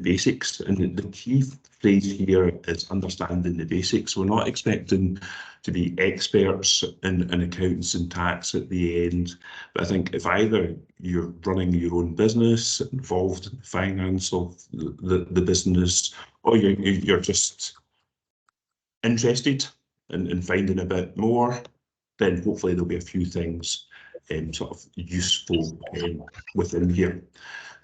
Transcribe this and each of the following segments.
basics, and the key phrase here is understanding the basics. We're not expecting to be experts in accounts and tax at the end, but I think if either you're running your own business, involved in the finance of the business, or you're just interested in finding a bit more, then hopefully there'll be a few things sort of useful within here.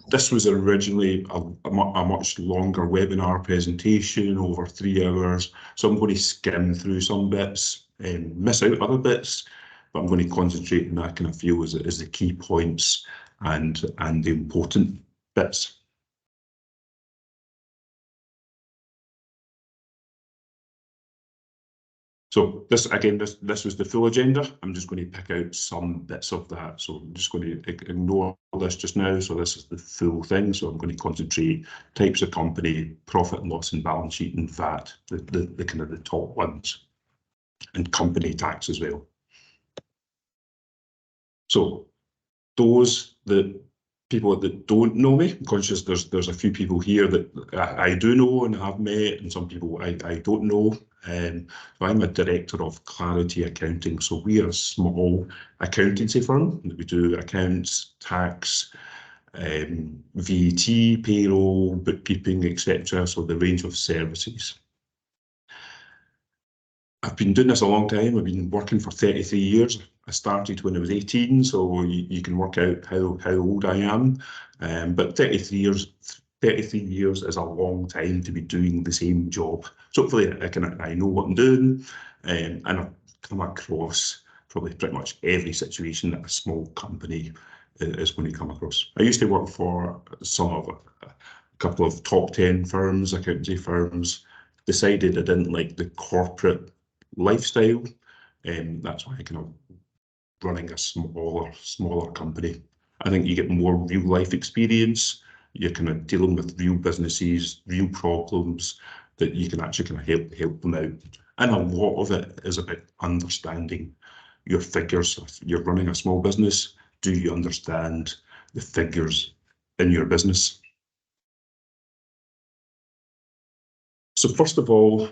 This was originally a much longer webinar presentation, over 3 hours, so I'm going to skim through some bits and miss out other bits, but I'm going to concentrate on that kind of feel as the key points and the important bits. So this was the full agenda. I'm just going to pick out some bits of that. So I'm just going to ignore this just now. So this is the full thing. So I'm going to concentrate types of company, profit and loss and balance sheet, and VAT, the kind of the top ones, and company tax as well. So those people that don't know me, I'm conscious there's a few people here that I do know and have met, and some people I don't know. So I'm a director of Clarity Accounting. So we are a small accountancy firm. We do accounts, tax, VAT, payroll, bookkeeping, etc. So the range of services. I've been doing this a long time. I've been working for 33 years. I started when I was 18, so you can work out how old I am. But 33 years is a long time to be doing the same job. So hopefully I know what I'm doing, and I've come across probably pretty much every situation that a small company is going to come across. I used to work for a couple of top 10 firms, accountancy firms. Decided I didn't like the corporate lifestyle, and that's why I kind of running a smaller company. I think you get more real life experience. You're kind of dealing with real businesses, real problems that you can actually kind of help them out. And a lot of it is about understanding your figures. If you're running a small business, do you understand the figures in your business? So first of all,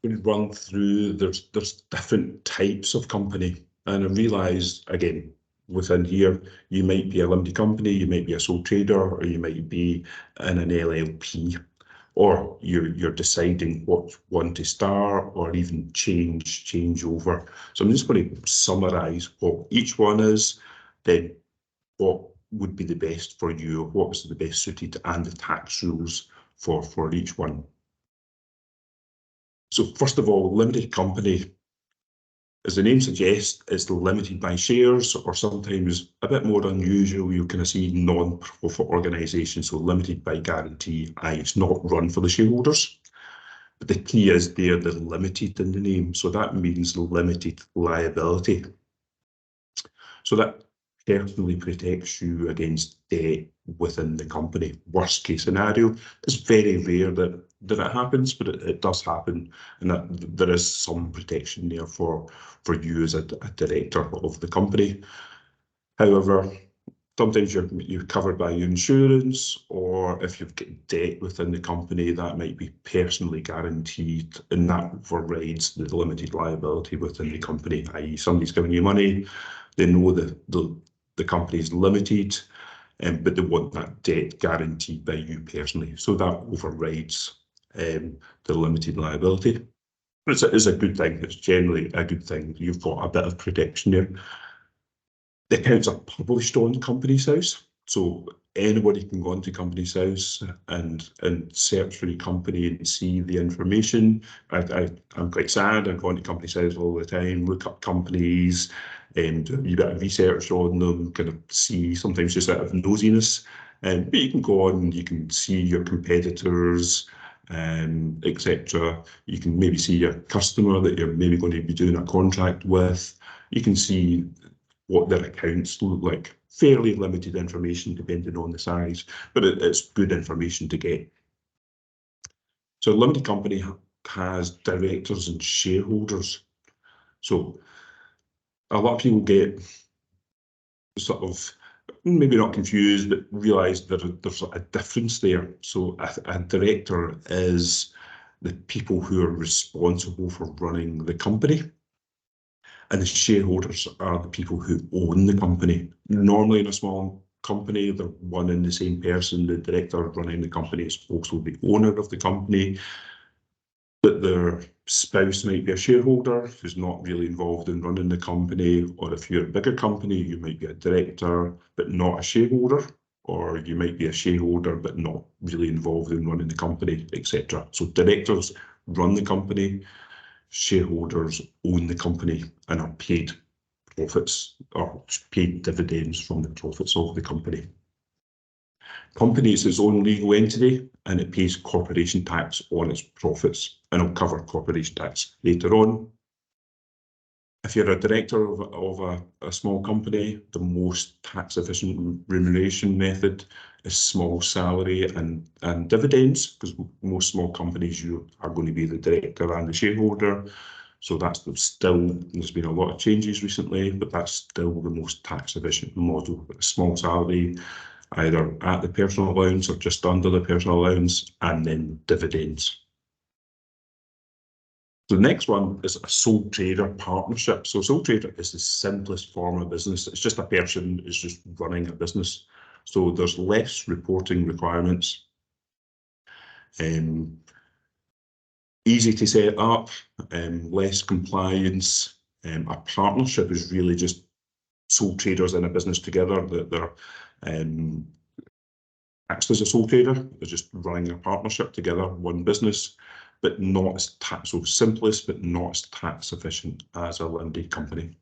we run through there's different types of company, and I realise again within here you might be a limited company, you might be a sole trader, or you might be in an LLP, or you're deciding what one to start or even change over. So I'm just going to summarise what each one is, then what would be the best for you, what was the best suited, and the tax rules for each one. So first of all, limited company, as the name suggests, is limited by shares, or sometimes a bit more unusual, you kind of see non-profit organisation, so limited by guarantee, it's not run for the shareholders. But the key is there, the limited in the name, so that means limited liability. So that personally protects you against debt within the company. Worst case scenario, it's very rare that it happens, but it does happen, and that there is some protection there for you as a director of the company. However, sometimes you're covered by your insurance, or if you've got debt within the company, that might be personally guaranteed, and that overrides the limited liability within the company, i.e. somebody's giving you money, they know the company's limited, but they want that debt guaranteed by you personally. So that overrides the limited liability. It's a good thing. It's generally a good thing. You've got a bit of protection there. The accounts are published on Companies House, so anybody can go onto Companies House and search for your company and see the information. I'm quite sad. I go onto Companies House all the time, look up companies and do a wee bit of research on them, kind of see, sometimes just out of nosiness. But you can go on, you can see your competitors, etc. You can maybe see your customer that you're maybe going to be doing a contract with. You can see what their accounts look like. Fairly limited information depending on the size, but it's good information to get. So a limited company has directors and shareholders. So a lot of people get sort of maybe not confused, but realise that there's a difference there. So a director is the people who are responsible for running the company, and the shareholders are the people who own the company. Normally in a small company, they're one and the same person. The director running the company is also the owner of the company, but their spouse might be a shareholder who's not really involved in running the company, or if you're a bigger company, you might be a director but not a shareholder, or you might be a shareholder but not really involved in running the company, etc. So directors run the company, shareholders own the company and are paid profits or paid dividends from the profits of the company. Company is its own legal entity and it pays corporation tax on its profits, and I'll cover corporation tax later on. If you're a director of a small company, the most tax efficient remuneration method is small salary and dividends, because most small companies, you are going to be the director and the shareholder. So that's still, there's been a lot of changes recently, but that's still the most tax efficient model. A small salary, either at the personal allowance or just under the personal allowance, and then dividends. So the next one is a sole trader partnership. So sole trader is the simplest form of business. It's just a person who's just running a business. So there's less reporting requirements. Easy to set up, less compliance. A partnership is really just sole traders in a business together that they're taxed as a sole trader. They're just running a partnership together, one business, but not as tax, so simplest, but not as tax efficient as a limited company.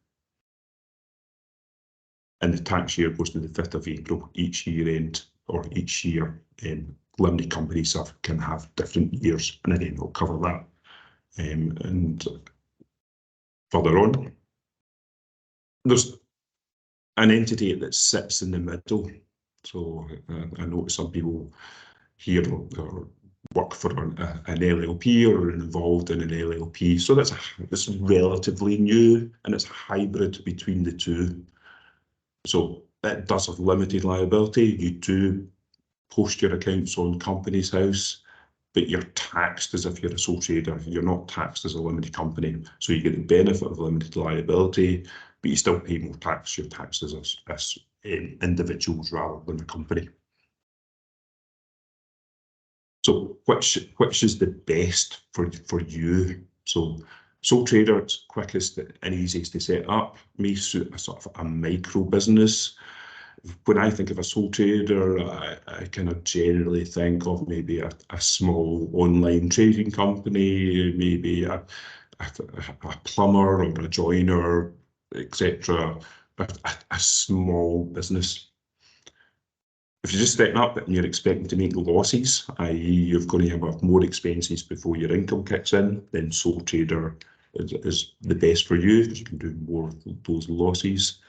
And the tax year goes to the 5th of April each year end, or each year. Limited companies can have different years, and again, we'll cover that. And further on, there's an entity that sits in the middle. So I know some people here work for an LLP or are involved in an LLP. So that's relatively new, and it's a hybrid between the two. So that does have limited liability. You do post your accounts on Companies House, but you're taxed as if you're a sole trader. You're not taxed as a limited company. So you get the benefit of limited liability, but you still pay more tax. You're taxed as individuals rather than a company. So which is the best for you? So sole trader, it's quickest and easiest to set up, may suit a sort of a micro business. When I think of a sole trader, I kind of generally think of maybe a small online trading company, maybe a plumber or a joiner, etc. A small business. If you're just setting up and you're expecting to make losses, i.e. you're going to have more expenses before your income kicks in, then sole trader is the best for you, because you can do more of those losses.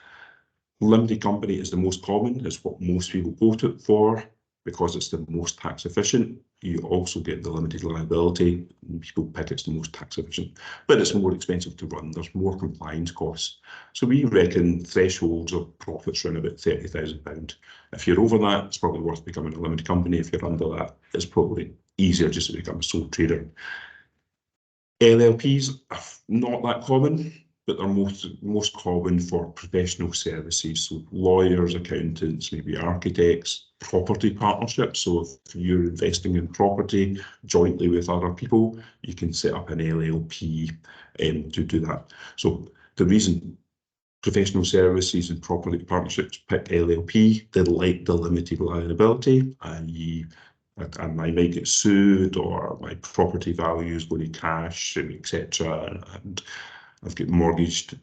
Limited company is the most common, it's what most people quote it for, because it's the most tax efficient. You also get the limited liability, and people pick it's the most tax efficient, but it's more expensive to run. There's more compliance costs. So we reckon thresholds of profits around about £30,000. If you're over that, it's probably worth becoming a limited company. If you're under that, it's probably easier just to become a sole trader. LLPs are not that common, but they're most common for professional services. So lawyers, accountants, maybe architects, property partnerships. So if you're investing in property jointly with other people, you can set up an LLP to do that. So the reason professional services and property partnerships pick LLP, they like the limited liability, i.e. I might get sued, or my property value is going to cash, etc. And I've got mortgaged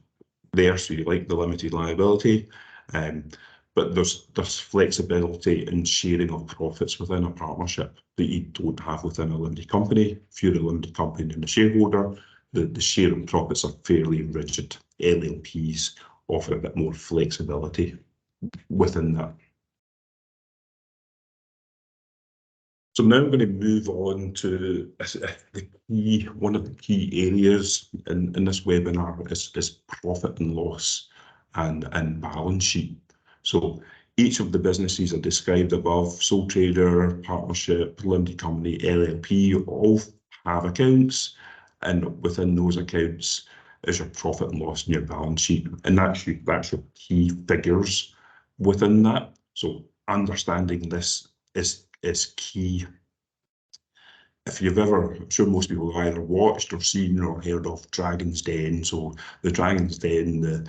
there, so you like the limited liability. But there's flexibility in sharing of profits within a partnership that you don't have within a limited company. If you're a limited company and a shareholder, the sharing profits are fairly rigid. LLPs offer a bit more flexibility within that. So now I'm going to move on to one of the key areas in this webinar is profit and loss and balance sheet. So Each of the businesses are described above, sole trader, partnership, limited company, LLP, all have accounts, and within those accounts is your profit and loss in your balance sheet, and that's your key figures within that. So understanding this is key. If you've ever, I'm sure most people have either watched or seen or heard of Dragon's Den. So the Dragon's Den,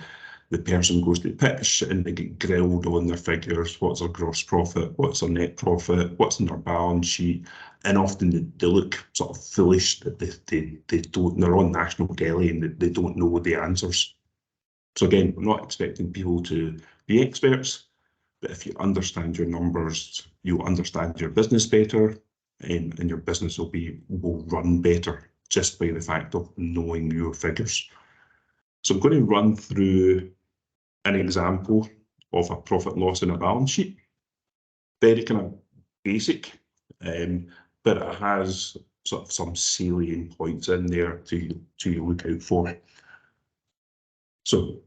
the person goes to pitch and they get grilled on their figures. What's their gross profit? What's their net profit? What's in their balance sheet? And often they look sort of foolish that they don't, they're on national telly and they don't know the answers. So again, I'm not expecting people to be experts, but if you understand your numbers, you'll understand your business better, and your business will run better just by the fact of knowing your figures. So I'm going to run through an example of a profit and loss in a balance sheet. Very kind of basic, but it has sort of some salient points in there to look out for. So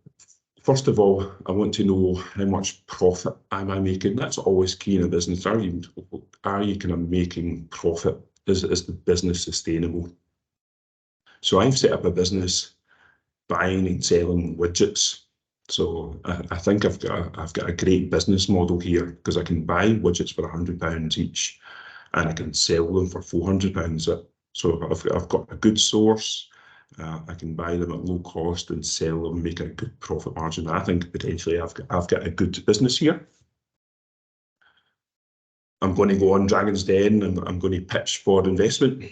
first of all, I want to know how much profit am I making. That's always key in a business. Are you kind of making profit? Is the business sustainable? So I've set up a business buying and selling widgets. So I think I've got a great business model here, because I can buy widgets for £100 each, and I can sell them for £400. So I've got a good source. I can buy them at low cost and sell them, make a good profit margin. I think potentially I've got a good business here. I'm going to go on Dragon's Den and I'm going to pitch for investment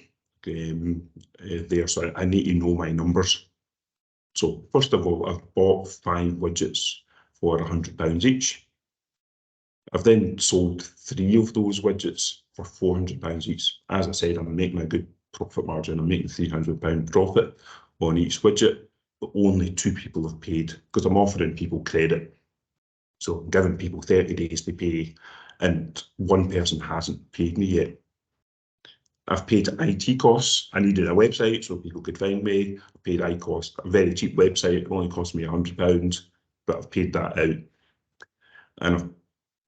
there. So I need to know my numbers. So first of all, I've bought 5 widgets for £100 each. I've then sold 3 of those widgets for £400 each. As I said, I'm making a good profit margin. I'm making £300 profit on each widget, but only 2 people have paid, because I'm offering people credit. So I'm giving people 30 days to pay, and 1 person hasn't paid me yet. I've paid IT costs. I needed a website so people could find me. I paid iCost, a very cheap website. It only cost me £100, but I've paid that out. And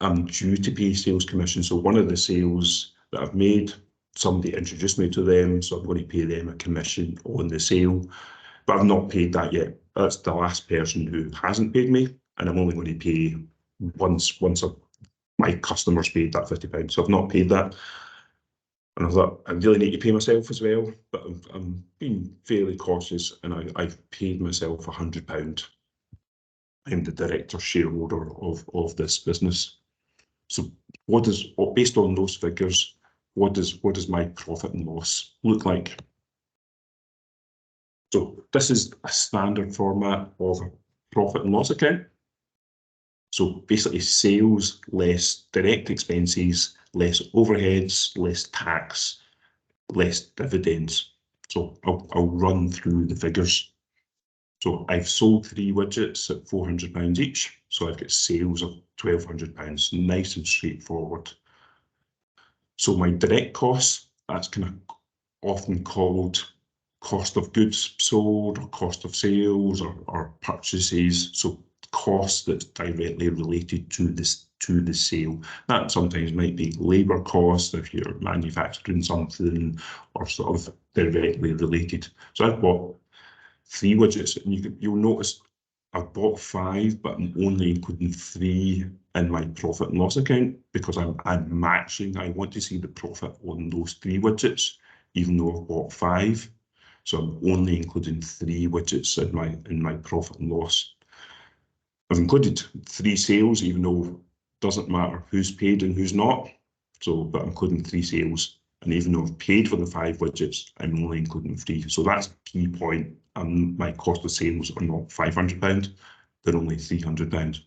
I'm due to pay sales commission. So one of the sales that I've made, somebody introduced me to them, so I'm going to pay them a commission on the sale, but I've not paid that yet. That's the last person who hasn't paid me, and I'm only going to pay once my customers paid that £50. So I've not paid that. And I thought, I really need to pay myself as well, but I'm being fairly cautious, and I've paid myself £100. I'm the director shareholder of this business. So based on those figures, what does my profit and loss look like? So this is a standard format of a profit and loss account. So basically sales less direct expenses, less overheads, less tax, less dividends. So I'll run through the figures. So I've sold 3 widgets at £400 each. So I've got sales of £1,200, nice and straightforward. So my direct costs, that's kind of often called cost of goods sold, or cost of sales, or purchases. So cost that's directly related to the sale. That sometimes might be labour costs if you're manufacturing something, or sort of directly related. So I've bought 3 widgets, and you'll notice I've bought 5, but I'm only including 3 in my profit and loss account, because I'm matching. I want to see the profit on those 3 widgets, even though I've bought 5. So I'm only including 3 widgets in my profit and loss. I've included 3 sales, even though it doesn't matter who's paid and who's not. So, but I'm including 3 sales, and even though I've paid for the 5 widgets, I'm only including 3. So that's a key point. And my cost of sales are not £500; they're only £300.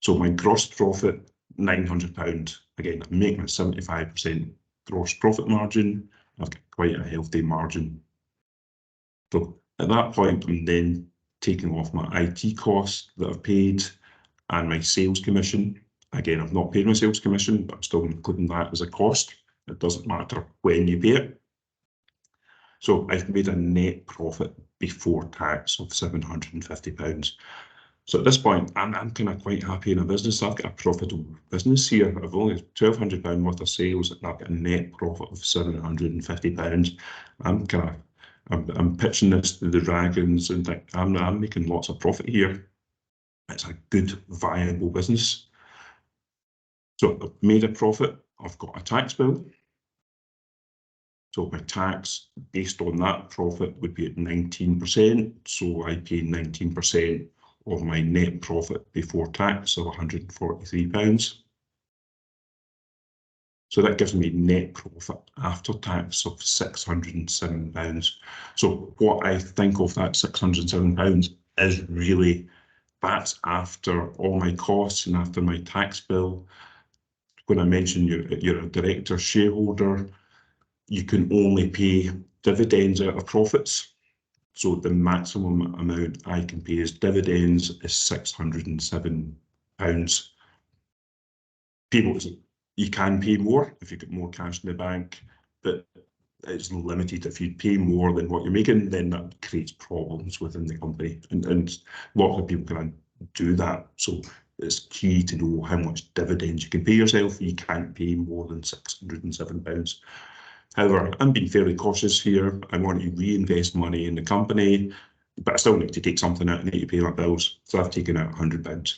So my gross profit, £900. Again, I'm making a 75% gross profit margin. I've got quite a healthy margin. So at that point, I'm then taking off my IT costs that I've paid and my sales commission. Again, I've not paid my sales commission, but I'm still including that as a cost. It doesn't matter when you pay it. So I've made a net profit before tax of £750. So at this point, I'm kind of quite happy in a business. I've got a profitable business here. I've only £1,200 worth of sales, and I've got a net profit of £750. I'm pitching this to the dragons and think I'm making lots of profit here. It's a good, viable business. So I've made a profit. I've got a tax bill. So my tax based on that profit would be at 19%. So I pay 19% of my net profit before tax of £143. So that gives me net profit after tax of £607. So what I think of that £607 is really, that's after all my costs and after my tax bill. When I mentioned you're a director shareholder, you can only pay dividends out of profits. So the maximum amount I can pay as dividends is £607. People, you can pay more if you get more cash in the bank, but it's limited. If you pay more than what you're making, then that creates problems within the company, and lots of people can do that. So it's key to know how much dividends you can pay yourself. You can't pay more than £607. However, I'm being fairly cautious here. I want to reinvest money in the company, but I still need to take something out. I need to pay my bills. So I've taken out £100. And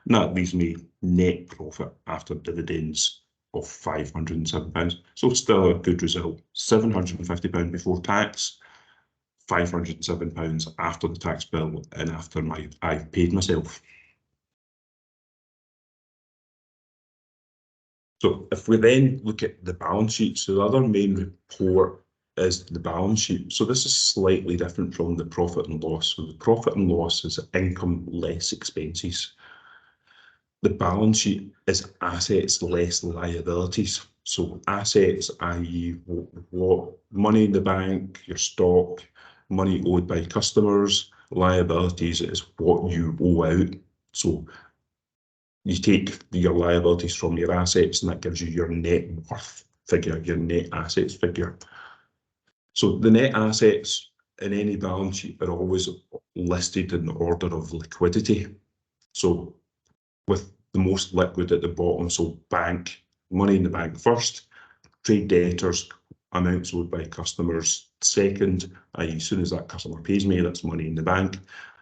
that leaves me net profit after dividends of £507. So still a good result. £750 before tax, £507 after the tax bill and after I've paid myself. So if we then look at the balance sheet, so the other main report is the balance sheet. So this is slightly different from the profit and loss. So the profit and loss is income less expenses. The balance sheet is assets less liabilities. So assets, i.e. what money in the bank, your stock, money owed by customers. Liabilities is what you owe out. So you take your liabilities from your assets, and that gives you your net worth figure, your net assets figure. So the net assets in any balance sheet are always listed in the order of liquidity. So with the most liquid at the bottom, so bank, money in the bank first, trade debtors, amounts owed by customers second, i.e. as soon as that customer pays me, that's money in the bank,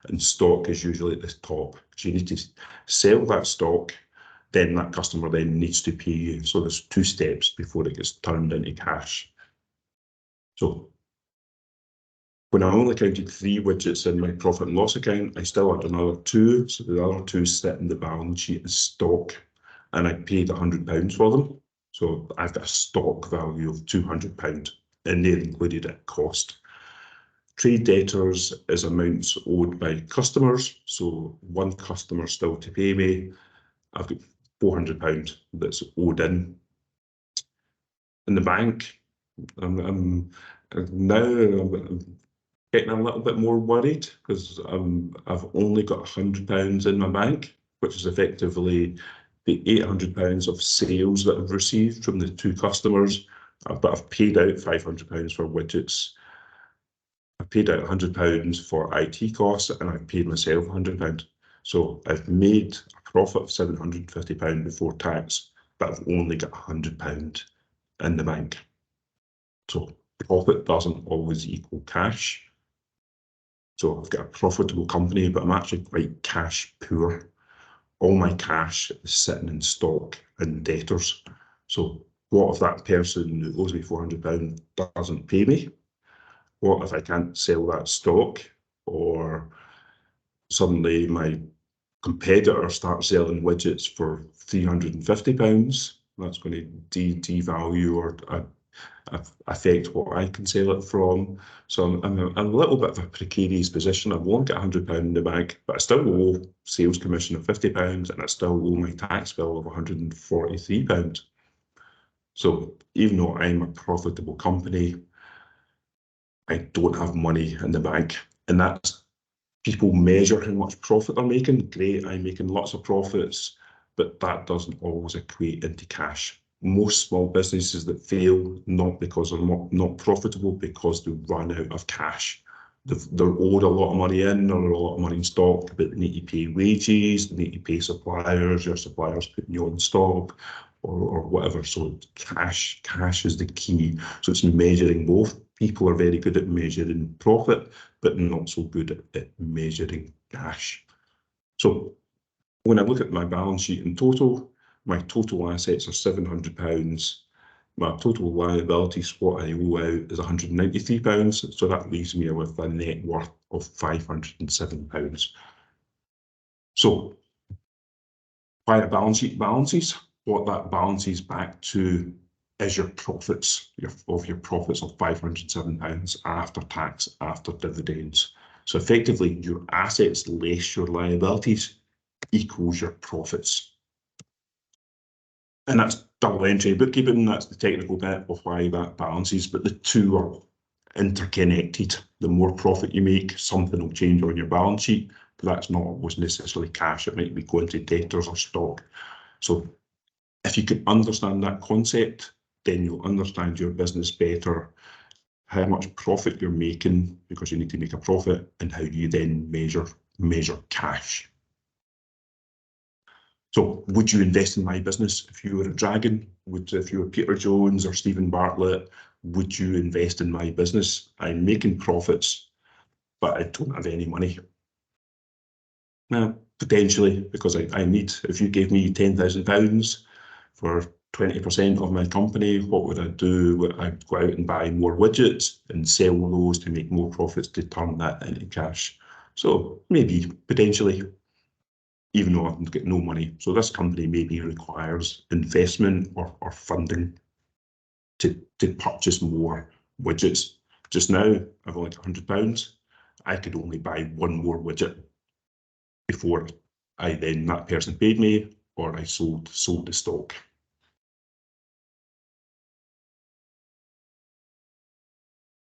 and stock is usually at the top. So you need to sell that stock, then that customer then needs to pay you. So there's 2 steps before it gets turned into cash. So when I only counted 3 widgets in my profit and loss account, I still had another 2. So the other 2 sit in the balance sheet as stock, and I paid £100 for them. So I've got a stock value of £200, and they're included at cost. Trade debtors is amounts owed by customers. So one customer still to pay me. I've got £400 that's owed in. In the bank, I'm getting a little bit more worried because I've only got £100 in my bank, which is effectively the £800 of sales that I've received from the 2 customers, but I've paid out £500 for widgets. I've paid out £100 for IT costs, and I've paid myself £100. So I've made a profit of £750 before tax, but I've only got £100 in the bank. So profit doesn't always equal cash. So I've got a profitable company, but I'm actually quite cash poor. All my cash is sitting in stock and debtors. So what if that person who owes me £400 doesn't pay me? What if I can't sell that stock, or suddenly my competitor starts selling widgets for £350? That's going to devalue or affect what I can sell it from. So I'm a little bit of a precarious position. I've only got £100 in the bank, but I still owe sales commission of £50, and I still owe my tax bill of £143. So even though I'm a profitable company, I don't have money in the bank. And that's, people measure how much profit they're making. Great, I'm making lots of profits, but that doesn't always equate into cash. Most small businesses that fail, not because they're not profitable, because they run out of cash. they're owed a lot of money in, or a lot of money in stock, but they need to pay wages, they need to pay suppliers, your suppliers putting you on stock, or whatever. So cash is the key. So it's measuring both. People are very good at measuring profit, but not so good at measuring cash. So when I look at my balance sheet in total, my total assets are £700. My total liabilities, what I owe out, is £193. So that leaves me with a net worth of £507. So by a balance sheet balances, what that balances back to is your profits, your profits of £507 after tax, after dividends. So effectively, your assets less your liabilities equals your profits. And that's double entry bookkeeping. That's the technical bit of why that balances, but the two are interconnected. The more profit you make, something will change on your balance sheet, but that's not always necessarily cash. It might be going to debtors or stock. So if you can understand that concept, then you'll understand your business better, how much profit you're making, because you need to make a profit, and how you then measure cash. So would you invest in my business if you were a dragon? If you were Peter Jones or Stephen Bartlett, would you invest in my business? I'm making profits, but I don't have any money. Now, potentially, because I need, if you gave me £10,000 for 20% of my company, what would I do? I'd go out and buy more widgets and sell those to make more profits to turn that into cash. So maybe, potentially, even though I've got no money. So this company maybe requires investment or funding to purchase more widgets. Just now, I've only got £100. I could only buy one more widget before that person paid me, or I sold the stock.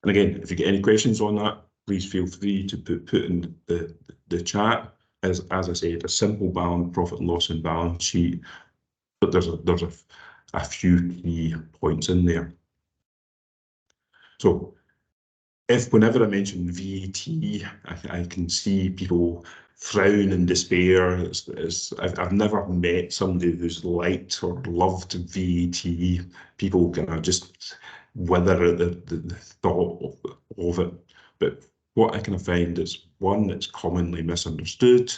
And again, if you get any questions on that, please feel free to put in the chat. As I said, a simple profit and loss and balance sheet, but there's a few key points in there. So whenever I mention VAT, I can see people frown and despair. I've never met somebody who's liked or loved VAT. People kind of just wither at the thought of it. But what I kind of find is, one, it's commonly misunderstood.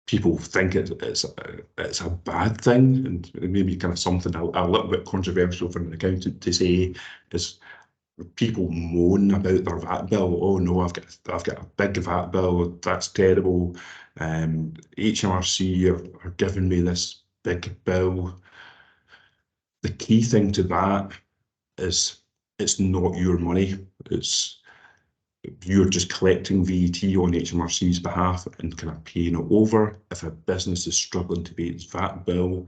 People think it's a bad thing, and maybe kind of something a little bit controversial for an accountant to say is, people moan about their VAT bill. Oh no, I've got a big VAT bill. That's terrible. HMRC are giving me this big bill. The key thing to that is it's not your money. You're just collecting VAT on HMRC's behalf and kind of paying it over. If a business is struggling to pay its VAT bill,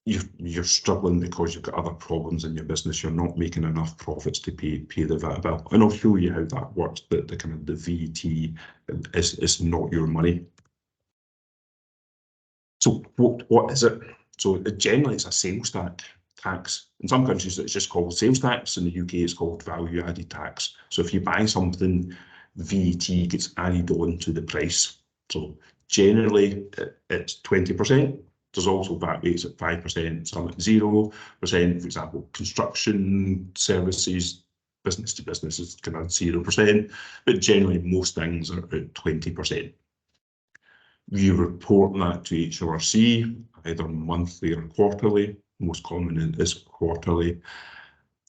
you're struggling because you've got other problems in your business. You're not making enough profits to pay the VAT bill. And I'll show you how that works. The kind of the VAT is not your money. So what is it? So generally it's a sales tax. In some countries it's just called sales tax. In the UK it's called value added tax. So if you buy something, VAT gets added on to the price. So generally it's 20%. There's also VAT rates at 5%, some at 0%. For example, construction services, business to business is kind of 0%, but generally most things are at 20%. You report that to HMRC either monthly or quarterly. Most common is quarterly,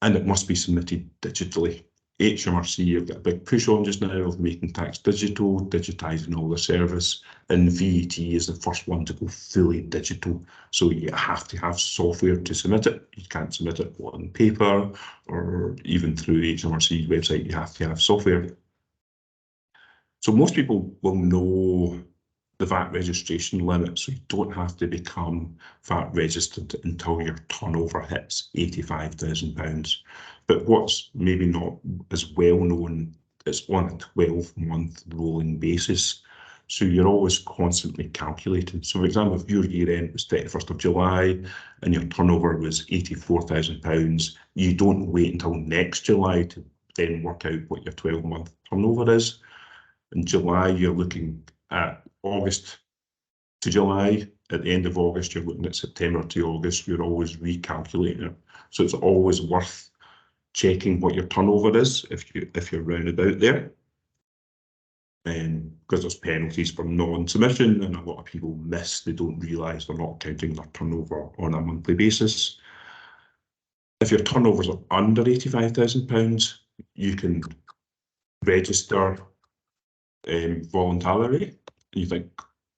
and it must be submitted digitally. HMRC have got a big push on just now of making tax digital, digitising all the service, and VAT is the first one to go fully digital. So you have to have software to submit it. You can't submit it on paper or even through HMRC's website. You have to have software. So most people will know the VAT registration limit, so you don't have to become VAT registered until your turnover hits £85,000. But what's maybe not as well known, it's on a 12-month rolling basis. So you're always constantly calculating. So for example, if your year end was 31st of July and your turnover was £84,000, you don't wait until next July then work out what your 12-month turnover is. In July, you're looking at August to July. At the end of August, you're looking at September to August. You're always recalculating it. So it's always worth checking what your turnover is if you're round about there. Because there's penalties for non-submission, and a lot of people miss, they don't realise they're not counting their turnover on a monthly basis. If your turnovers are under £85,000, you can register voluntarily. And you think,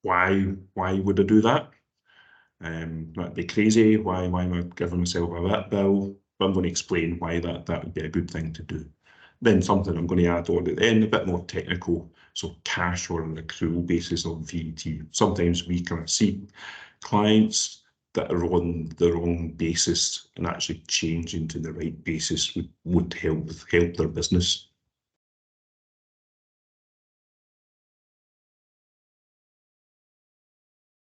why would I do that? That'd be crazy. Why am I giving myself a VAT bill? But I'm going to explain why that would be a good thing to do. Then something I'm going to add on at the end, a bit more technical. So cash or an accrual basis of VAT. Sometimes we can see clients that are on the wrong basis, and actually changing to the right basis would help their business.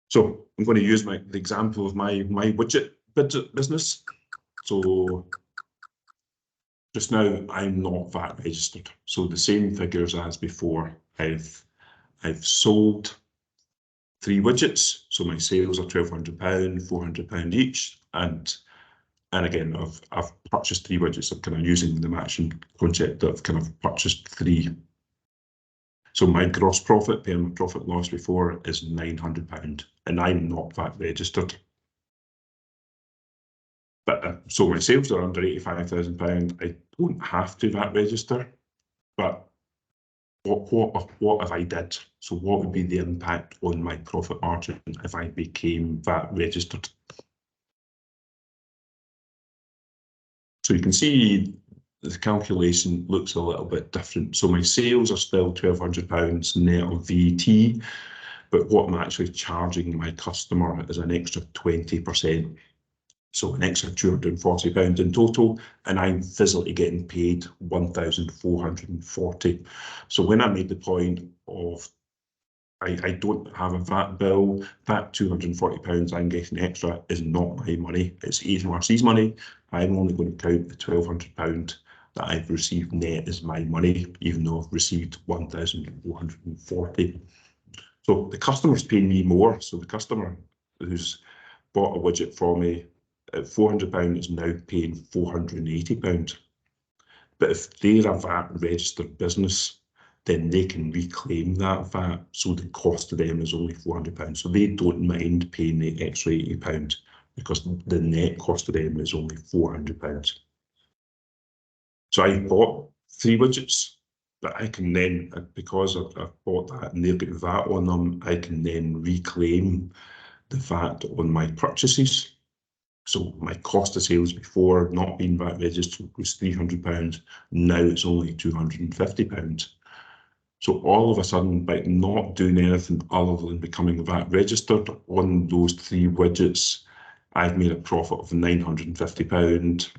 So I'm going to use the example of my widget business. So just now I'm not VAT registered. So the same figures as before. I've sold 3 widgets, so my sales are £1,200, £400 each, and again I've purchased 3 widgets. I'm kind of using the matching concept that I've kind of purchased 3. So my gross profit, paying my profit loss before, is £900, and I'm not VAT registered. But so my sales are under £85,000. I don't have to VAT register, but what if I did? So what would be the impact on my profit margin if I became VAT registered? So you can see the calculation looks a little bit different. So my sales are still £1,200 net of VAT, but what I'm actually charging my customer is an extra 20%. So an extra £240 in total, and I'm physically getting paid £1,440. So when I made the point of I don't have a VAT bill, that £240 I'm getting extra is not my money, it's HMRC's money. I'm only going to count the £1,200 that I've received net as my money, even though I've received £1,440. So the customer's paying me more. So the customer who's bought a widget from me at £400 is now paying £480. But if they're a VAT registered business, then they can reclaim that VAT. So the cost to them is only £400. So they don't mind paying the extra £80 because the net cost to them is only £400. So I bought 3 widgets, but I can then, because I've bought that and they've got VAT on them, I can then reclaim the VAT on my purchases. So my cost of sales before not being VAT registered was £300. Now it's only £250. So all of a sudden, by not doing anything other than becoming VAT registered on those 3 widgets, I've made a profit of £950.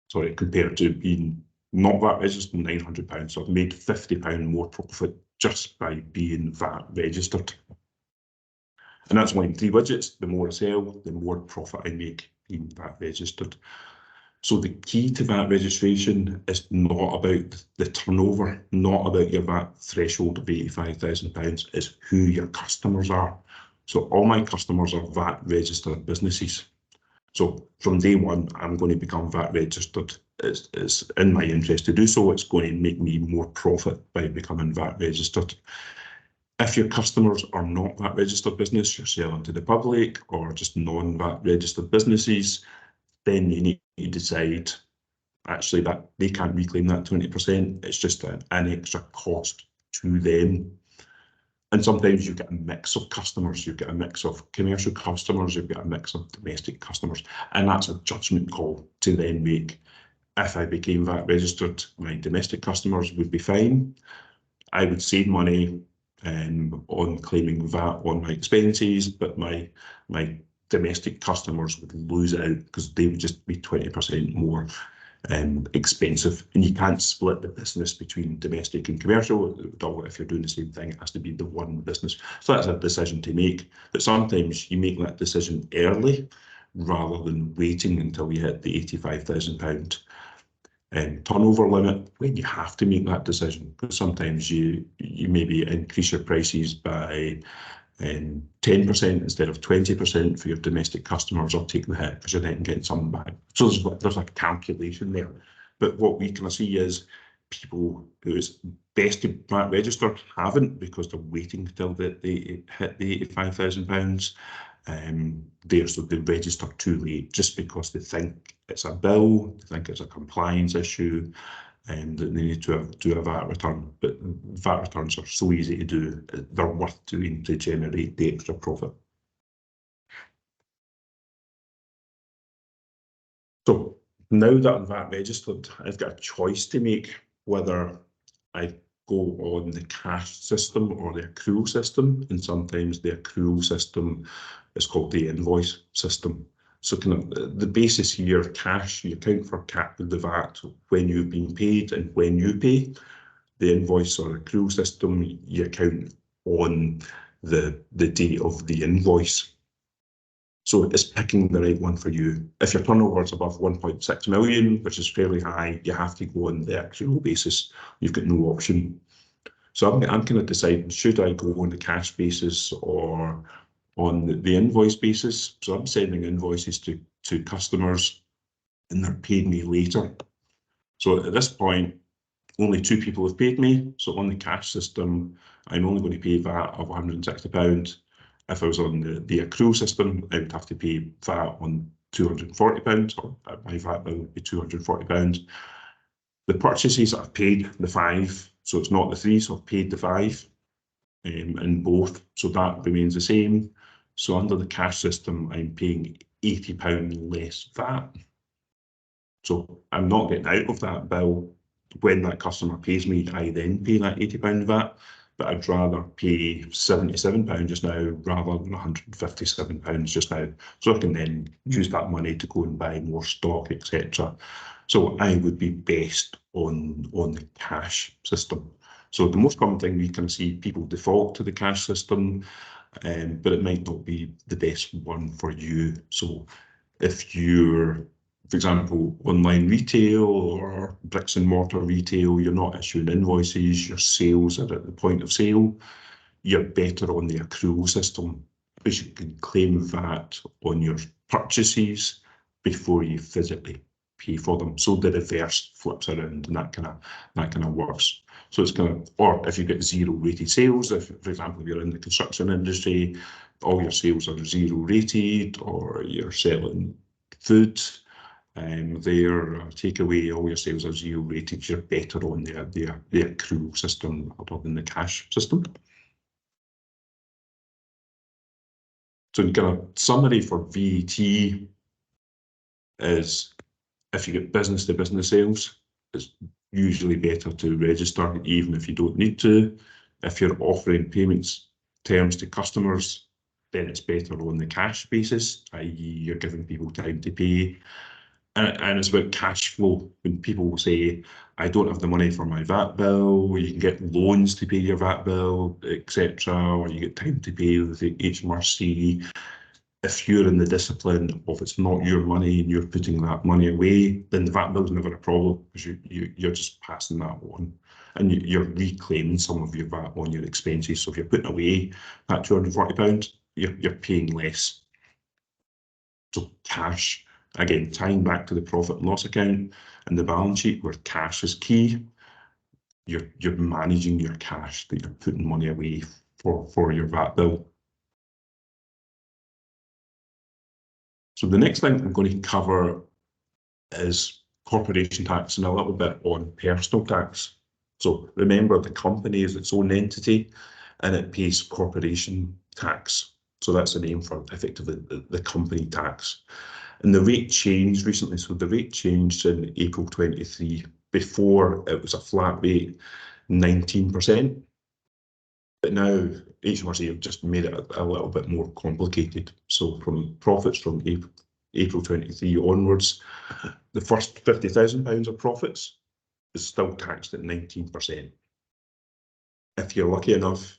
Sorry, compared to being not VAT registered, £900. So I've made £50 more profit just by being VAT registered. And that's why in 3 widgets, the more I sell, the more profit I make being VAT registered. So the key to VAT registration is not about the turnover, not about your VAT threshold of £85,000, it's who your customers are. So all my customers are VAT registered businesses. So from day one, I'm going to become VAT registered. It's in my interest to do so. It's going to make me more profit by becoming VAT registered. If your customers are not VAT registered business, you're selling to the public or just non-VAT registered businesses, then you need to decide actually that they can't reclaim that 20%. It's just an extra cost to them. And sometimes you get a mix of customers. You get a mix of commercial customers, you get a mix of domestic customers, and that's a judgment call to then make. If I became VAT registered, my domestic customers would be fine. I would save money on claiming VAT on my expenses, but my domestic customers would lose out because they would just be 20% more expensive. And you can't split the business between domestic and commercial. If you're doing the same thing, it has to be the one business. So that's a decision to make. But sometimes you make that decision early rather than waiting until you hit the £85,000 turnover limit when you have to make that decision. Because sometimes you maybe increase your prices by 10% instead of 20% for your domestic customers, or take the hit because you're then getting some back. So there's a calculation there. But what we can see is people who it's best to VAT register haven't, because they're waiting till they hit the £85,000. So they register too late just because they think it's a bill, they think it's a compliance issue, and they need to do a VAT return. But VAT returns are so easy to do, they're worth doing to generate the extra profit. So now that I'm VAT registered, I've got a choice to make whether I go on the cash system or the accrual system, and sometimes the accrual system is called the invoice system. So kind of the basis here, cash, you account for the VAT when you've been paid and when you pay. The invoice or accrual system, you account on the date of the invoice. So it's picking the right one for you. If your turnover is above 1.6 million, which is fairly high, you have to go on the accrual basis. You've got no option. So I'm kind of deciding, should I go on the cash basis or on the invoice basis? So I'm sending invoices to customers and they're paying me later. So at this point, only 2 people have paid me. So on the cash system, I'm only going to pay VAT of £160. If I was on the accrual system, I would have to pay VAT on £240, or my VAT bill would be £240. The purchases I've paid the 5, so it's not the 3, so I've paid the 5 in both, so that remains the same. So under the cash system, I'm paying £80 less VAT. So I'm not getting out of that bill. When that customer pays me, I then pay that £80 VAT, but I'd rather pay £77 just now rather than £157 just now. So I can then use that money to go and buy more stock, etc. So I would be best on the cash system. So the most common thing we can see, people default to the cash system, but it might not be the best one for you. So if you're, for example, online retail or bricks and mortar retail, you're not issuing invoices, your sales are at the point of sale, you're better on the accrual system, because you can claim VAT on your purchases before you physically pay for them. So the reverse flips around, and that kind of works. So it's kind of, or if you get 0 rated sales, if, for example, if you're in the construction industry, all your sales are 0 rated, or you're selling food, their takeaway, all your sales are 0 rated, you're better on the accrual system rather than the cash system. So in kind of summary for VAT is, if you get business to business sales, it's usually better to register even if you don't need to. If you're offering payments terms to customers, then it's better on the cash basis, i.e. you're giving people time to pay. And it's about cash flow. When people will say, I don't have the money for my VAT bill, you can get loans to pay your VAT bill, etc., or you get time to pay with the HMRC. If you're in the discipline of it's not your money and you're putting that money away, then the VAT bill's never a problem, because you're just passing that on. And you're reclaiming some of your VAT on your expenses. So if you're putting away that £240, you're paying less. So cash, again, tying back to the profit and loss account and the balance sheet, where cash is key, you're managing your cash, that you're putting money away for your VAT bill. So the next thing I'm going to cover is corporation tax and a little bit on personal tax. So remember, the company is its own entity and it pays corporation tax. So that's the name for effectively the company tax. And the rate changed recently. So the rate changed in April 23. Before, it was a flat rate, 19%. But now HMRC have just made it a little bit more complicated. So from profits from April 23 onwards, the first £50,000 of profits is still taxed at 19%. If you're lucky enough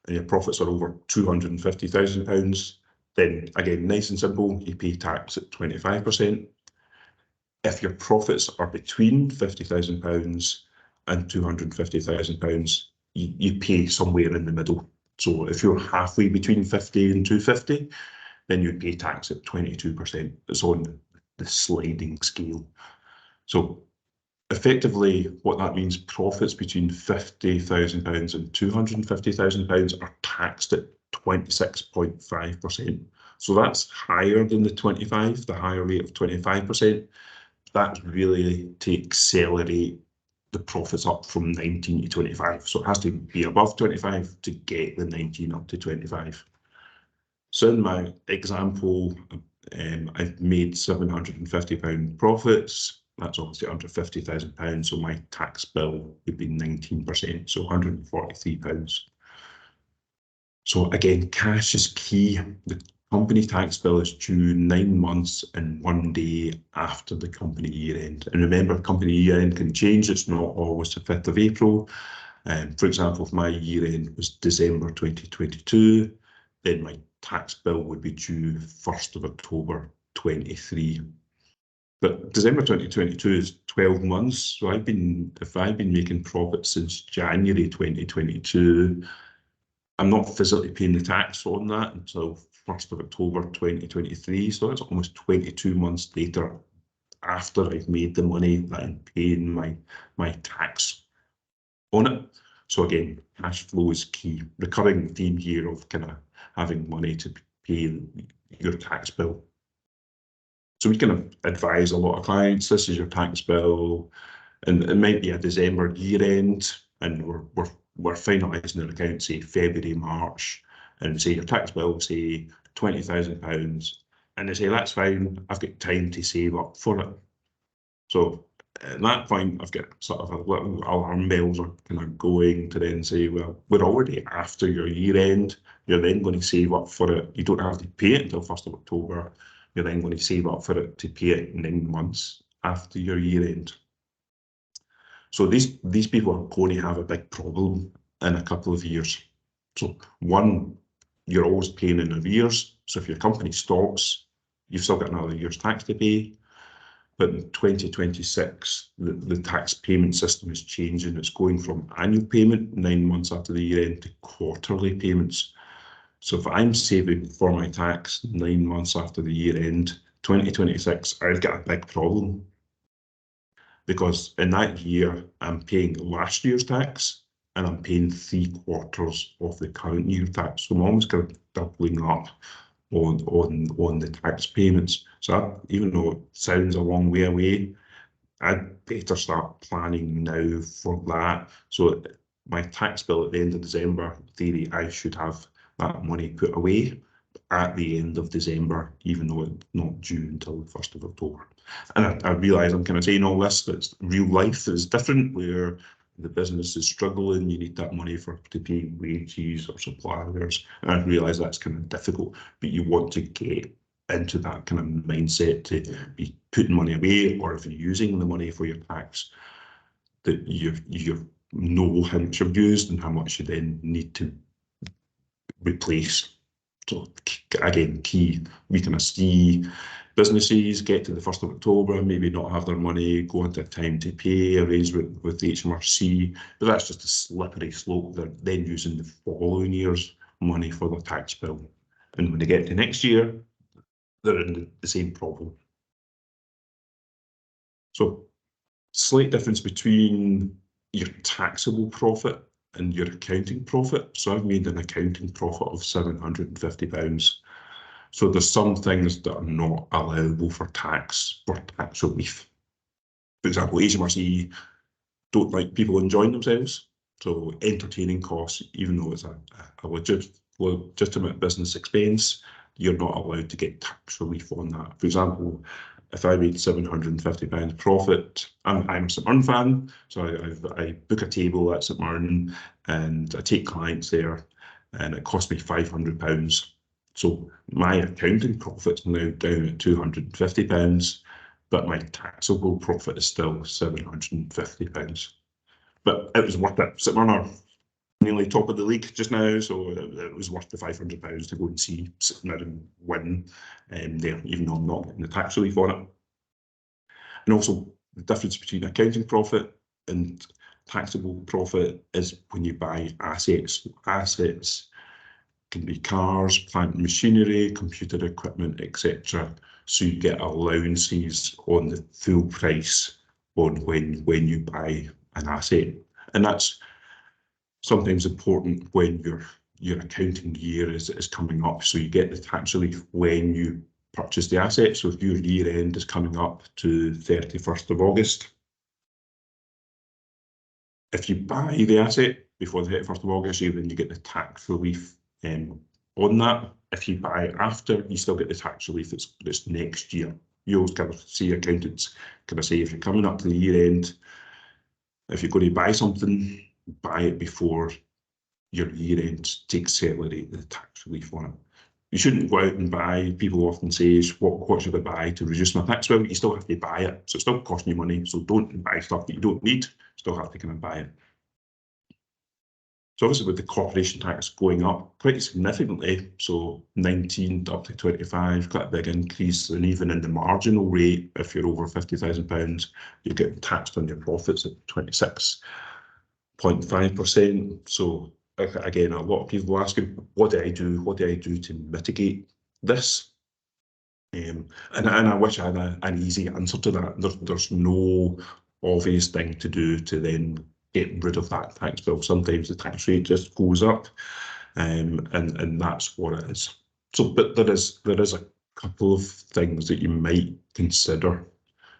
and your profits are over £250,000, then again, nice and simple, you pay tax at 25%. If your profits are between £50,000 and £250,000, you pay somewhere in the middle. So if you're halfway between 50 and 250, then you'd pay tax at 22%. It's on the sliding scale. So effectively, what that means, profits between £50,000 and £250,000 are taxed at 26.5%. So that's higher than the 25, the higher rate of 25%. That's really to accelerate the profits up from 19 to 25. So it has to be above 25 to get the 19 up to 25. So in my example, I've made £750 profits. That's obviously under £50,000. So my tax bill would be 19%, so £143. So again, cash is key. The company tax bill is due 9 months and 1 day after the company year end. And remember, company year end can change. It's not always the 5th of April. For example, if my year end was December 2022, then my tax bill would be due 1st of October 23. But December 2022 is 12 months. So if I've been making profit since January 2022, I'm not physically paying the tax on that until 1st of October 2023. So that's almost 22 months later after I've made the money that I'm paying my tax on it. So again, cash flow is key. Recurring theme here of kind of having money to pay your tax bill. So we can advise a lot of clients, this is your tax bill, and it might be a December year end, and we're finalising their account, say February, March, and say your tax bill, say £20,000, and they say that's fine, I've got time to save up for it. So at that point, I've got sort of a little alarm bells are kind of going to then say, well, we're already after your year end. You're then going to save up for it. You don't have to pay it until 1st of October. You're then going to save up for it to pay it 9 months after your year end. So these people are going to have a big problem in a couple of years. So one, you're always paying in arrears. So if your company stops, you've still got another year's tax to pay. But in 2026, the tax payment system is changing. It's going from annual payment 9 months after the year end to quarterly payments. So if I'm saving for my tax 9 months after the year end, 2026, I've got a big problem. Because in that year, I'm paying last year's tax and I'm paying 3/4 of the current year tax. So I'm almost kind of doubling up on the tax payments. So even though it sounds a long way away, I'd better start planning now for that. So my tax bill at the end of December, in theory, I should have that money put away at the end of December, even though it's not due until the 1st of October. And I realise I'm kind of saying all this, that's real life is different, where the business is struggling, you need that money to pay wages or suppliers. And I realise that's kind of difficult, but you want to get into that kind of mindset to be putting money away, or if you're using the money for your tax, that you know how much you've used and how much you then need to replace. So again, key, we kind of see businesses get to the 1st of October, maybe not have their money, go into time to pay, arrange with the HMRC, but that's just a slippery slope. They're then using the following year's money for their tax bill. And when they get to next year, they're in the same problem. So slight difference between your taxable profit and your accounting profit. So I've made an accounting profit of £750. So there's some things that are not allowable for tax relief. For example, HMRC don't like people enjoying themselves. So entertaining costs, even though it's a legitimate business expense, you're not allowed to get tax relief on that. For example, if I made £750 profit, I'm a St Mirren fan, so I book a table at St Mirren and I take clients there, and it cost me £500. So my accounting profit's now down at £250, but my taxable profit is still £750. But it was worth it. St Mirren are nearly top of the league just now, so it was worth the £500 to go and see St Mirren win there, even though I'm not getting the tax relief on it. And also the difference between accounting profit and taxable profit is when you buy assets. Assets can be cars, plant and machinery, computer equipment, etc. So you get allowances on the full price on when you buy an asset. And that's sometimes important when your accounting year is coming up. So you get the tax relief when you purchase the asset. So if your year end is coming up to 31st of August, if you buy the asset before the 31st of August, then you get the tax relief on that. If you buy after, you still get the tax relief. It's next year. You always kind of see accountants kind of say, if you're coming up to the year end, if you're going to buy something, buy it before your year end to accelerate the tax relief on it. You shouldn't go out and buy. People often say, what should I buy to reduce my tax bill? You still have to buy it. So it's still costing you money. So don't buy stuff that you don't need. Still have to kind of buy it. So obviously with the corporation tax going up quite significantly, so 19 up to 25, quite a big increase, and even in the marginal rate, if you're over £50,000, you're getting taxed on your profits at 26.5%. So again, a lot of people asking, what do I do? What do I do to mitigate this? And I wish I had an easy answer to that. There's no obvious thing to do to then get rid of that tax bill. Sometimes the tax rate just goes up, and that's what it is. So, but there is a couple of things that you might consider.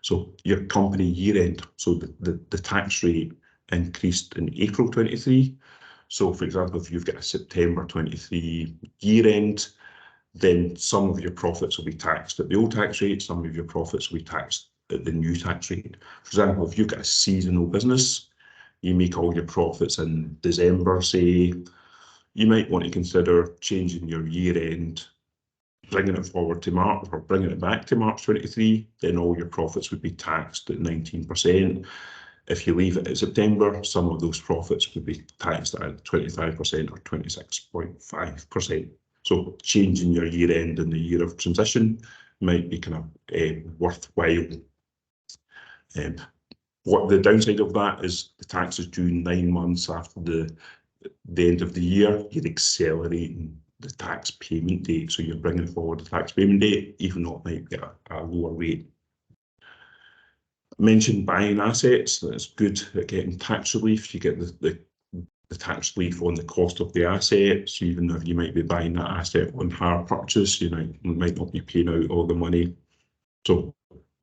So your company year end, so the tax rate increased in April 23. So for example, if you've got a September 23 year end, then some of your profits will be taxed at the old tax rate, some of your profits will be taxed at the new tax rate. For example, if you've got a seasonal business, you make all your profits in December, say, you might want to consider changing your year end, bringing it forward to March or bringing it back to March 23, then all your profits would be taxed at 19%. If you leave it at September, some of those profits would be taxed at 25% or 26.5%. So changing your year end in the year of transition might be kind of worthwhile. What the downside of that is the tax is due 9 months after the end of the year. You're accelerating the tax payment date, so you're bringing forward the tax payment date, even though it might be a lower rate. I mentioned buying assets. That's good at getting tax relief. You get the tax relief on the cost of the asset. So even if you might be buying that asset on hire purchase, you might not be paying out all the money. So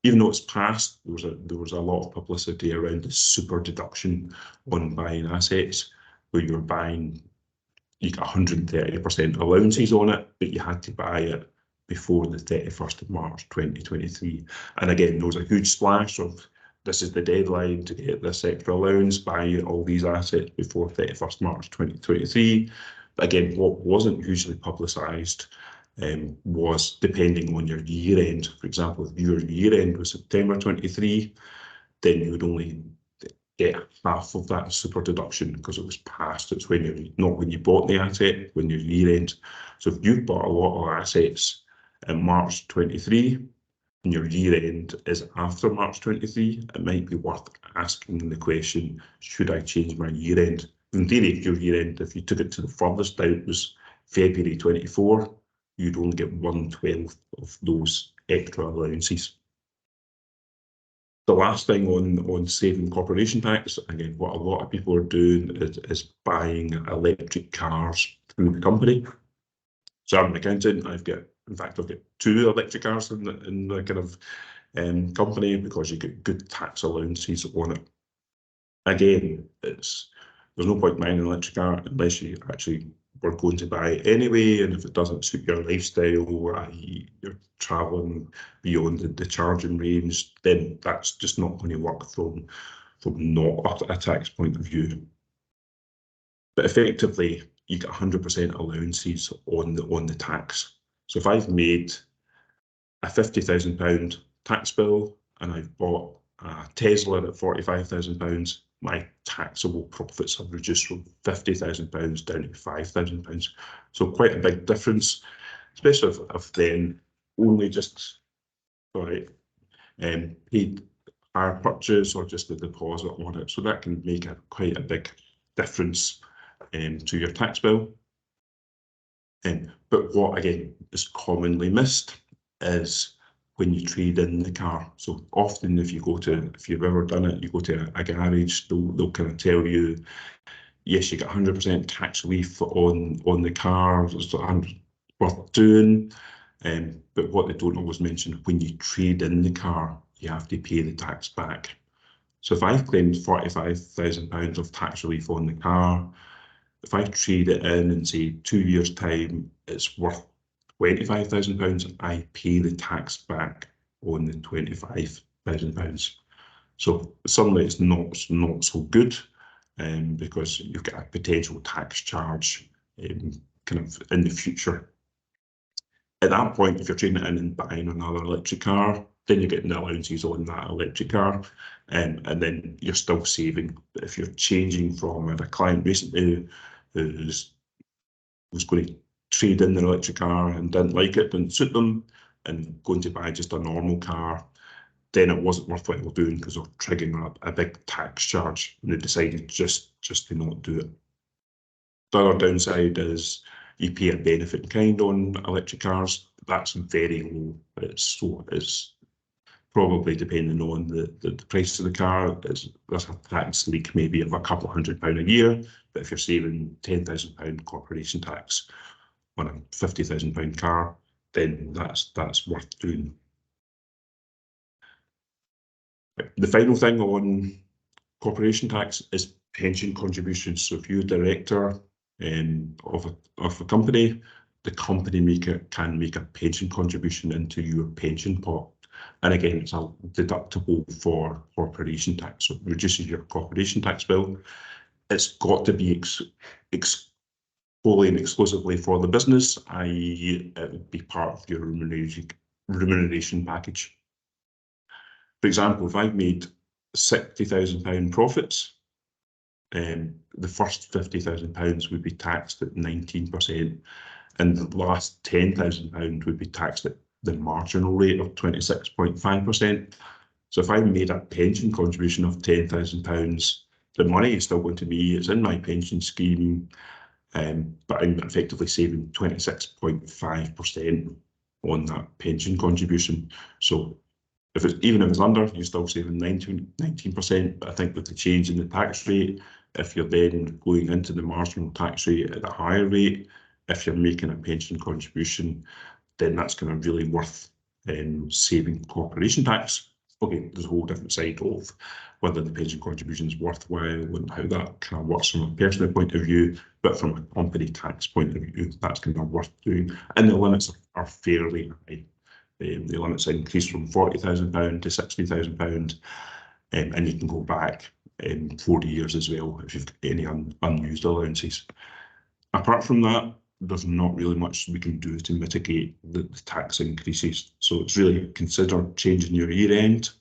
even though it's passed, there was a lot of publicity around the super deduction on buying assets, where you're buying, you got 130% allowances on it, but you had to buy it before the 31st of March 2023. And again, there was a huge splash of, this is the deadline to get this extra allowance, buy all these assets before 31st March 2023. But again, what wasn't hugely publicised was depending on your year end. For example, if your year end was September 23, then you would only get half of that super deduction because it was passed. It's when you're not when you bought the asset, when your year end. So if you've bought a lot of assets in March 23 and your year end is after March 23, it might be worth asking the question, should I change my year end? In theory, if your year end, if you took it to the furthest out, was February 24, you'd only get 1/12 of those extra allowances. The last thing on saving corporation tax, again, what a lot of people are doing is buying electric cars through the company. So I'm an accountant. I've got 2 electric cars in the kind of company, because you get good tax allowances on it. Again, there's no point buying an electric car unless you actually were going to buy it anyway, and if it doesn't suit your lifestyle, i.e. you're travelling beyond the charging range, then that's just not going to work from not a tax point of view. But effectively, you get 100% allowances on the tax. So if I've made a £50,000 tax bill and I've bought a Tesla at £45,000, my taxable profits have reduced from £50,000 down to £5,000. So quite a big difference, especially if I've then only just paid hire purchase or just the deposit on it. So that can make quite a big difference to your tax bill. But what again is commonly missed is when you trade in the car. So often if you've ever done it, you go to a garage, they'll kind of tell you, yes, you get 100% tax relief on the car, it's worth doing. But what they don't always mention, when you trade in the car, you have to pay the tax back. So if I've claimed £45,000 of tax relief on the car, if I trade it in and say 2 years' time, it's worth £25,000, I pay the tax back on the £25,000. So suddenly it's not so good, because you've got a potential tax charge kind of in the future. At that point, if you're trading it in and buying another electric car, then you're getting the allowances on that electric car, and then you're still saving. But if you're changing from a client recently who was going to trade in their electric car and didn't like it, didn't suit them, and going to buy just a normal car, then it wasn't worthwhile doing because they're triggering a big tax charge, and they decided just to not do it. The other downside is you pay a benefit in kind on electric cars. That's very low. It's probably depending on the price of the car. There's a tax leak maybe of a couple of £100 a year, but if you're saving £10,000 corporation tax on a £50,000 car, then that's worth doing. The final thing on corporation tax is pension contributions. So if you're a director of a company, the company can make a pension contribution into your pension pot. And again, it's deductible for corporation tax, so it reduces your corporation tax bill. It's got to be fully and exclusively for the business, i.e. it would be part of your remuneration package. For example, if I've made £60,000 profits, the first £50,000 would be taxed at 19%, and the last £10,000 would be taxed at the marginal rate of 26.5%. So if I made a pension contribution of £10,000, the money is still going to be, it's in my pension scheme, but I'm effectively saving 26.5% on that pension contribution. So even if it's under, you're still saving 19%. But I think with the change in the tax rate, if you're then going into the marginal tax rate at a higher rate, if you're making a pension contribution, then that's kind of really worth saving corporation tax. Okay, there's a whole different side of whether the pension contribution is worthwhile and how that kind of works from a personal point of view, but from a company tax point of view, that's kind of worth doing. And the limits are fairly high. The limits increase from £40,000 to £60,000, and you can go back 40 years as well if you've got any unused allowances. Apart from that, there's not really much we can do to mitigate the tax increases. So it's really consider changing your year end.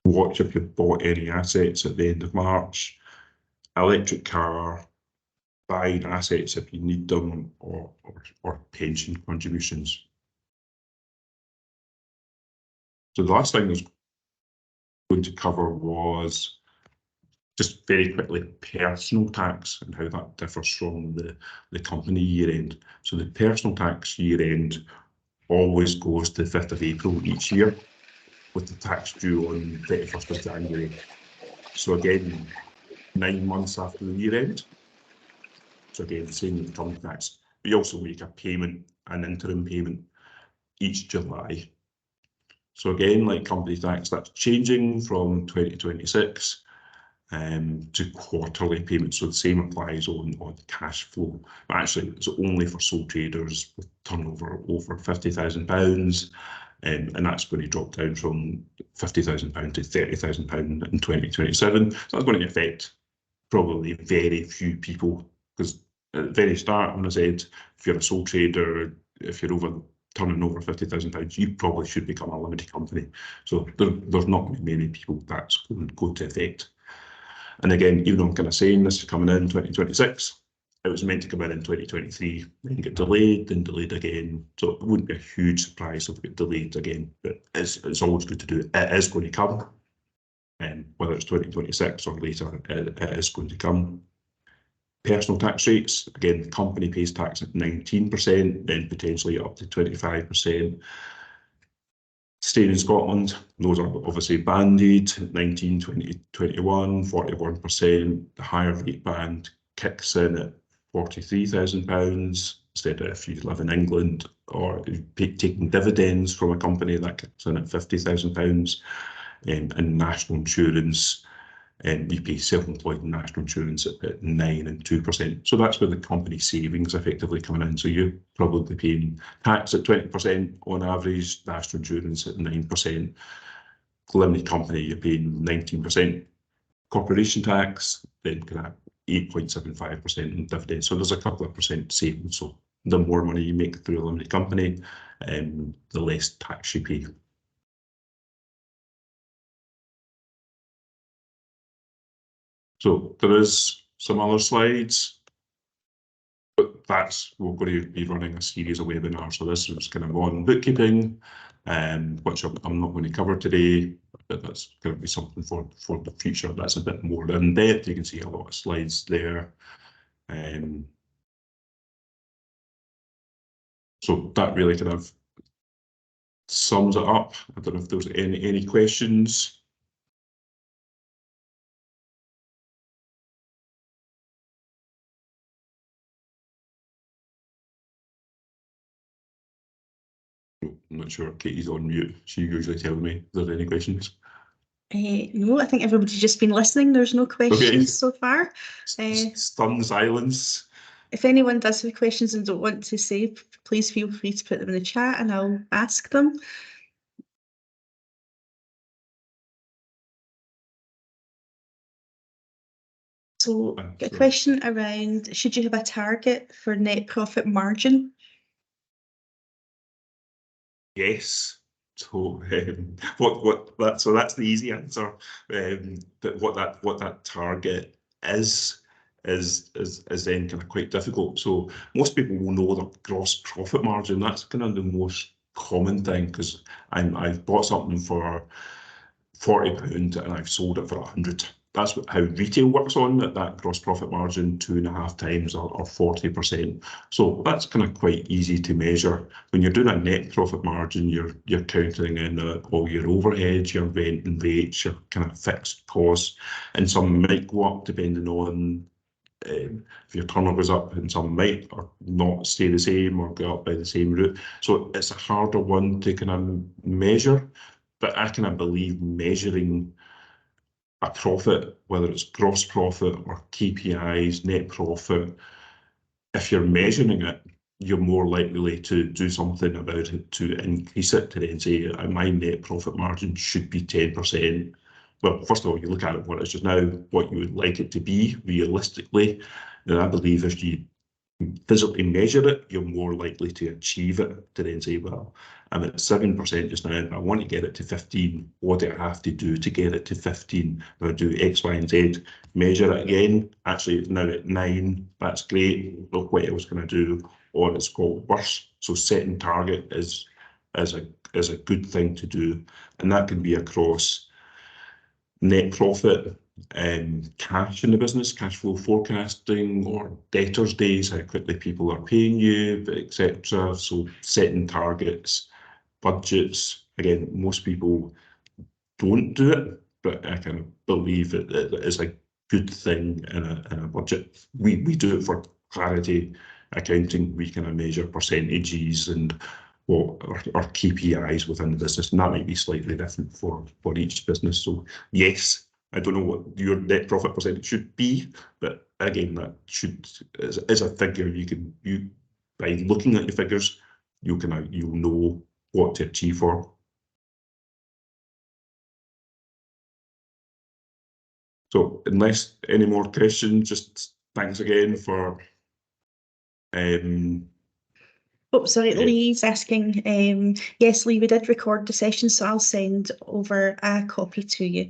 Watch if you've bought any assets at the end of March. Electric car, buying assets if you need them, or pension contributions. So the last thing I was going to cover was just very quickly personal tax and how that differs from the company year end. So the personal tax year end always goes to the 5th of April each year, with the tax due on 31st of January. So again, 9 months after the year end. So again, same with the company tax. We also make a payment, an interim payment, each July. So again, like company tax, that's changing from 2026 to quarterly payments. So the same applies on cash flow. But actually, it's only for sole traders with turnover over £50,000, and that's going to drop down from £50,000 to £30,000 in 2027. So that's going to affect probably very few people, because at the very start, when I said if you're a sole trader, if you're turning over £50,000, you probably should become a limited company. So there's not many people that's going to affect. And again, even though I'm kind of saying this is coming in 2026, it was meant to come in 2023, then get delayed, then delayed again. So it wouldn't be a huge surprise if it get delayed again, but it's always good to do it. It is going to come, and whether it's 2026 or later, it is going to come. Personal tax rates, again, the company pays tax at 19%, then potentially up to 25%. Staying in Scotland, those are obviously banded, 19, 20, 21, 41%. The higher rate band kicks in at £43,000 instead of if you live in England or taking dividends from a company, that kicks in at £50,000. And national insurance, you pay self-employed national insurance at 9% and 2%. So that's where the company savings effectively coming in. So you're probably paying tax at 20% on average, national insurance at 9%. Limited company, you're paying 19% corporation tax, then kind of 8.75% in dividends. So there's a couple of percent savings. So the more money you make through a limited company, the less tax you pay. So there is some other slides, but we're going to be running a series of webinars. So this is kind of on bookkeeping, which I'm not going to cover today, but that's going to be something for the future. That's a bit more in depth. You can see a lot of slides there. So that really kind of sums it up. I don't know if there's any questions. I'm not sure, Katie's on mute. She usually tells me if there's any questions. No, I think everybody's just been listening. There's no questions so far. Stunned silence. If anyone does have questions and don't want to say, please feel free to put them in the chat and I'll ask them. So a question around, should you have a target for net profit margin? Yes. So so that's the easy answer. But what that target is then kind of quite difficult. So most people will know the gross profit margin. That's kind of the most common thing, because I've bought something for £40 and I've sold it for 100. That's how retail works on that gross profit margin, 2.5 times or 40%. So that's kind of quite easy to measure. When you're doing a net profit margin, you're counting in all your overheads, your rent and rates, your kind of fixed costs, and some might go up depending on if your turnover goes up, and some might or not stay the same or go up by the same route. So it's a harder one to kind of measure, but I kind of believe measuring a profit, whether it's gross profit or KPIs, net profit, if you're measuring it, you're more likely to do something about it to increase it, to then say my net profit margin should be 10%. Well, first of all, you look at it what it is just now, what you would like it to be realistically. And I believe if you physically measure it, you're more likely to achieve it, to then say, well, I'm at 7% just now, I want to get it to 15. What do I have to do to get it to 15? If I do X, Y, and Z, measure it again. Actually, it's now at 9. That's great. Look what else can I do? Or it's got worse. So setting target is a good thing to do, and that can be across net profit, cash in the business, cash flow forecasting, or debtors days, how quickly people are paying you, etc. So setting targets, budgets. Again, most people don't do it, but I kind of believe it is a good thing in a budget. We do it for clarity accounting. We kind of measure percentages and what our KPIs within the business, and that might be slightly different for each business. So yes, I don't know what your net profit percentage should be, but again, that is a figure you by looking at your figures, you'll know what to achieve for. So unless any more questions, just thanks again for Oh, sorry, Lee's asking. Yes, Lee, we did record the session, so I'll send over a copy to you.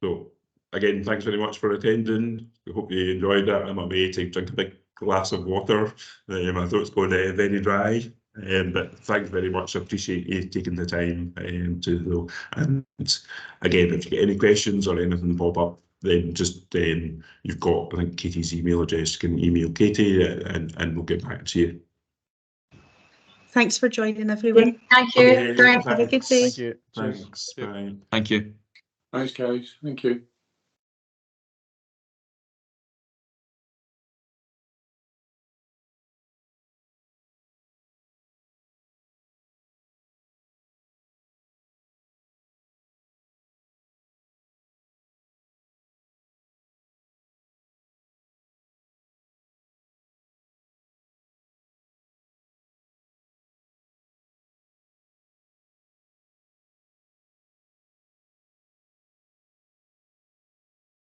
So again, thanks very much for attending. We hope you enjoyed it. I'm away to drink a big glass of water. My throat's going very dry. But thanks very much. I appreciate you taking the time to know. And again, if you get any questions or anything pop up, then just you've got, I think, Katie's email address. You can email Katie and we'll get back to you. Thanks for joining, everyone. Thank you. Okay, Thanks. Have a good day. Thank you. Cheers. Thanks. Bye. Thank you. Thanks, guys. Thank you.